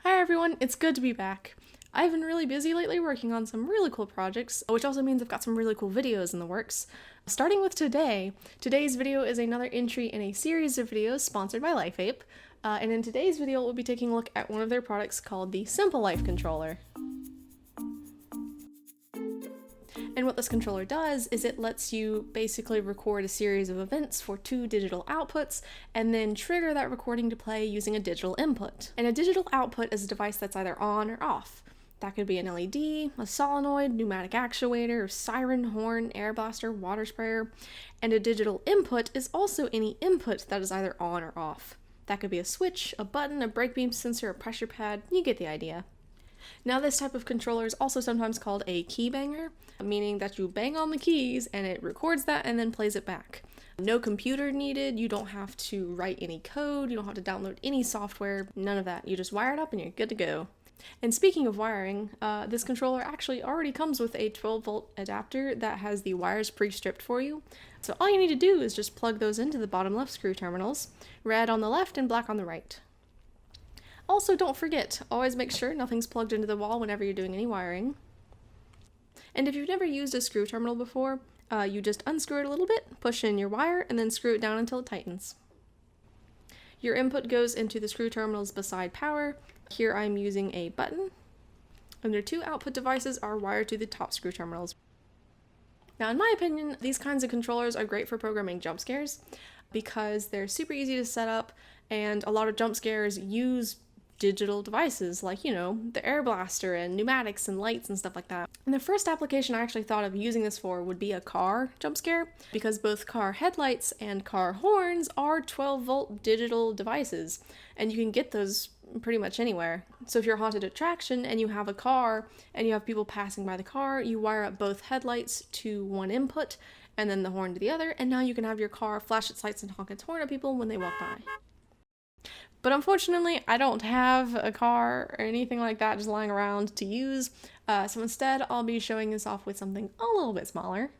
Hi everyone, it's good to be back. I've been really busy lately working on some really cool projects, which also means I've got some really cool videos in the works. Starting with today's video is another entry in a series of videos sponsored by LifeApe, and in today's video we'll be taking a look at one of their products called the SimpleLIFE Controller. And what this controller does is it lets you basically record a series of events for two digital outputs and then trigger that recording to play using a digital input. And a digital output is a device that's either on or off. That could be an LED, a solenoid, pneumatic actuator, siren, horn, air blaster, water sprayer. And a digital input is also any input that is either on or off. That could be a switch, a button, a brake beam sensor, a pressure pad, you get the idea. Now this type of controller is also sometimes called a key banger, meaning that you bang on the keys and it records that and then plays it back. No computer needed, you don't have to write any code, you don't have to download any software, none of that. You just wire it up and you're good to go. And speaking of wiring, this controller actually already comes with a 12-volt adapter that has the wires pre-stripped for you. So all you need to do is just plug those into the bottom left screw terminals, red on the left and black on the right. Also, don't forget, always make sure nothing's plugged into the wall whenever you're doing any wiring. And if you've never used a screw terminal before, you just unscrew it a little bit, push in your wire, and then screw it down until it tightens. Your input goes into the screw terminals beside power. Here I'm using a button, and their two output devices are wired to the top screw terminals. Now, in my opinion, these kinds of controllers are great for programming jump scares because they're super easy to set up, and a lot of jump scares use digital devices like, the air blaster and pneumatics and lights and stuff like that. And the first application I actually thought of using this for would be a car jump scare, because both car headlights and car horns are 12-volt digital devices, and you can get those pretty much anywhere. So if you're a haunted attraction and you have a car and you have people passing by the car, you wire up both headlights to one input and then the horn to the other, and now you can have your car flash its lights and honk its horn at people when they walk by. But unfortunately, I don't have a car or anything like that just lying around to use, so instead I'll be showing this off with something a little bit smaller.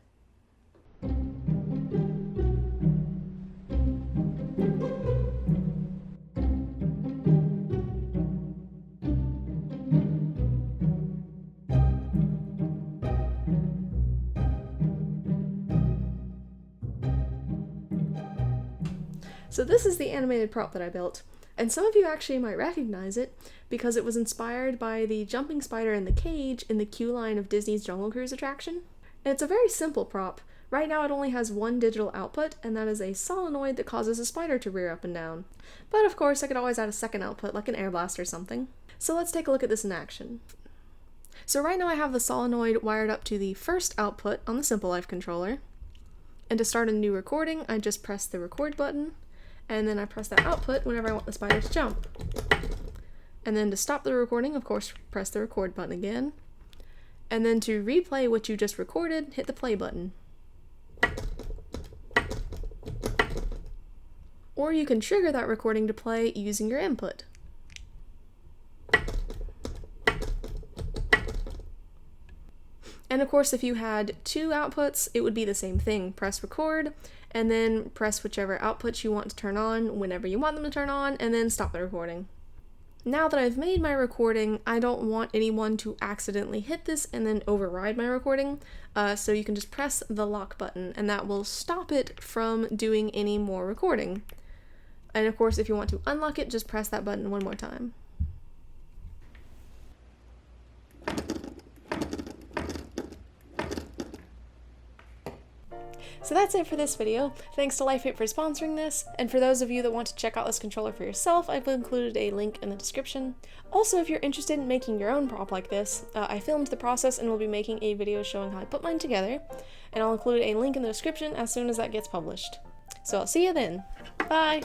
So this is the animated prop that I built. And some of you actually might recognize it because it was inspired by the jumping spider in the cage in the queue line of Disney's Jungle Cruise attraction. And it's a very simple prop. Right now it only has one digital output, and that is a solenoid that causes a spider to rear up and down. But of course I could always add a second output like an air blast or something. So let's take a look at this in action. So right now I have the solenoid wired up to the first output on the SimpleLIFE controller. And to start a new recording, I just press the record button, and then I press that output whenever I want the spider to jump. And then to stop the recording, of course, press the record button again. And then to replay what you just recorded, hit the play button. Or you can trigger that recording to play using your input. And of course, if you had two outputs, it would be the same thing. Press record, and then press whichever outputs you want to turn on whenever you want them to turn on, and then stop the recording. Now that I've made my recording, I don't want anyone to accidentally hit this and then override my recording, so you can just press the lock button, and that will stop it from doing any more recording. And of course, if you want to unlock it, just press that button one more time. So that's it for this video. Thanks to LifeApe for sponsoring this, and for those of you that want to check out this controller for yourself, I've included a link in the description. Also, if you're interested in making your own prop like this, I filmed the process and will be making a video showing how I put mine together, and I'll include a link in the description as soon as that gets published. So I'll see you then. Bye!